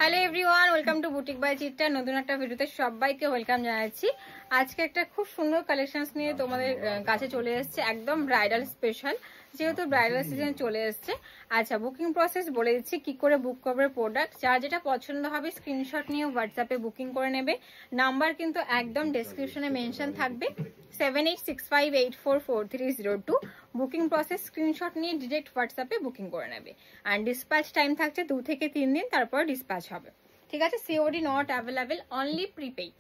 Hello everyone, welcome to boutique by Chitra. নতুন একটা ভিডিওতে সবাইকে ওয়েলকাম জানাচ্ছি। আজকে একটা খুব সুন্দর কালেকশনস নিয়ে তোমাদের কাছে চলে এসেছে, একদম ব্রাইডাল স্পেশাল, যেহেতু ব্রাইডাল সিজন চলে এসছে। আচ্ছা, বুকিং প্রসেস বলে দিচ্ছি কি করে বুক করবে প্রোডাক্ট। যার যেটা পছন্দ হবে স্ক্রিনশট নিয়ে হোয়াটসঅ্যাপে বুকিং করে নেবে। নাম্বার কিন্তু একদম ডেসক্রিপশনে মেনশন থাকবে, 7865844302। বুকিং প্রসেস স্ক্রিনশট নিয়ে ডিরেক্ট হোয়াটসঅ্যাপে বুকিং করে নেবে। অ্যান্ড ডিসপ্যাচ টাইম থাকছে 2 থেকে 3 দিন, তারপর ডিসপ্যাচ হবে। ঠিক আছে, COD not available, only prepaid.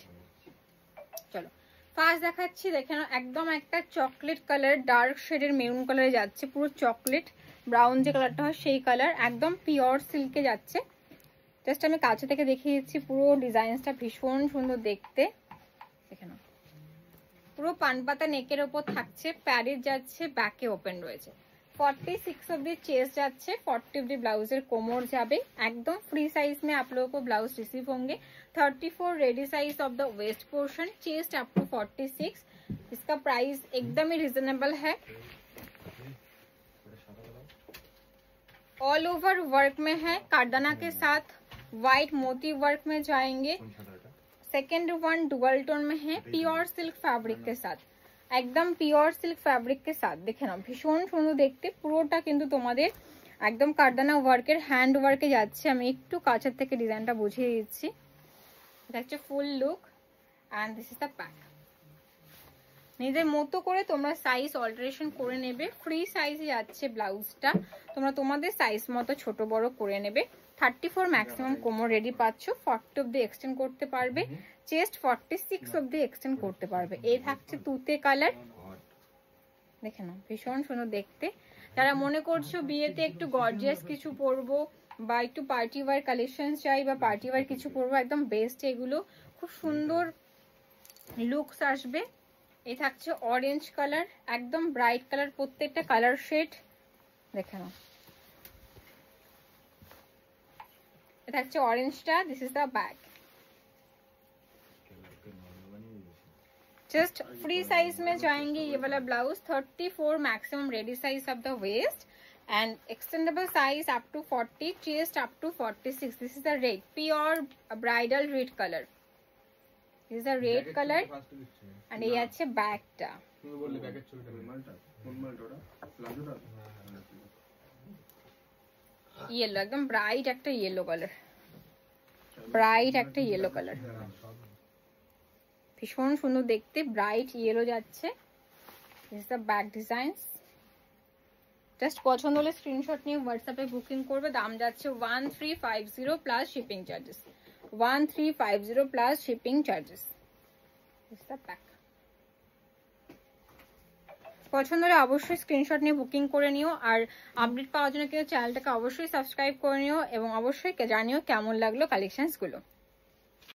চলো ফার্স্ট দেখাচ্ছি, দেখে নাও। একদম একটা চকলেট কালার, ডার্ক শেডের মেরুন কালারে যাচ্ছে, পুরো চকলেট ব্রাউন যে কালারটা হয় সেই কালার, একদম পিওর সিল্কে যাচ্ছে। জাস্ট আমি কাছে থেকে দেখিয়ে দিচ্ছি, পুরো ডিজাইনসটা ভীষণ সুন্দর দেখতে। দেখে নাও, পুরো পানপাতা নেকের ওপর থাকছে, প্যারিস যাচ্ছে, ব্যাকে ওপেন রয়েছে। 46 অব্দি चेस्ट जाच्छे, 40 অব্দি ब्लाउजर कोमर जाबे। एकदम फ्री साइज में आप लोगों को ब्लाउज रिसीव होंगे। 34 ready size of the waist portion, chest up to 46। इसका प्राइस एकदम ही रिजनेबल है। ऑल ओवर वर्क में है, कार्डाना के साथ व्हाइट मोती वर्क में जाएंगे। सेकेंड वन डुअल टोन में है, प्योर सिल्क फैब्रिक के साथ, একদম পিওর সিল্ক ফ্যাব্রিক কে সাথ। দেখে নাও, ভীষণ সুন্দর দেখতে। পুরোটা কিন্তু তোমাদের একদম কারদানা ওয়ার্কের, হ্যান্ড ওয়ার্কে যাচ্ছে। আমি একটু কাছের থেকে ডিজাইনটা বুঝিয়ে দিচ্ছি। এটা হচ্ছে ফুল look and this is the pack. নিজের মতো করে তোমরা সাইজ অল্টারেশন করে নেবে। ফ্রি সাইজে যাচ্ছে ব্লাউজটা, তোমরা তোমাদের সাইজ মতো ছোট বড় করে নেবে। 34 ম্যাক্সিমাম কোমর রেডি পাচ্ছ, 40 অব্দি এক্সটেন্ড করতে পারবে, চেস্ট 46 অব্দি এক্সটেন্ড করতে পারবে। এই থাকছে তুতে কালার, দেখে নাও ভীষণ সুন্দর দেখতে। যারা মনে করছো বিয়েতে একটু গর্জিয়াস কিছু পরবো বা একটু পার্টি ওয়্যার কালেকশন চাই বা পার্টি ওয়্যার কিছু পরবো, একদম বেস্ট এগুলো, খুব সুন্দর লুকস আসবে। এই থাকছে অরেঞ্জ কালার, একদম ব্রাইট কালার, প্রত্যেকটা কালার শেড দেখে নাও। এটা থাকছে অরেঞ্জটা, this is the bag. Just free size में जाएंगे ये वाला blouse. 34 maximum ready size of the waist and extendable size up to 40, chest up to 46। This is the red, pure bridal red colour, this is the red colour and ये আছে ব্যাগটা। তুমি বললে ব্যাগের ছবিটা কোন মালটা? येलो, एकदम ब्राइट একটা येलो কালার, ব্রাইট একটা येलो কালার, ভীষণ সুন্দর দেখতে, ব্রাইট ইয়েলো যাচ্ছে। This is the back designs. Just পছন্দ হলে স্ক্রিনশট নিয়ে হোয়াটসঅ্যাপে বুকিং করবে। দাম যাচ্ছে 1350 plus shipping charges, 1350 plus shipping charges. This is the back. পছন্দ হলে অবশ্যই স্ক্রিনশট নিয়ে বুকিং করে নিও। আর আপডেট পাওয়ার জন্য কিন্তু চ্যানেলটাকে অবশ্যই সাবস্ক্রাইব করে নিও এবং অবশ্যই জানিও কেমন লাগলো কালেকশনসগুলো।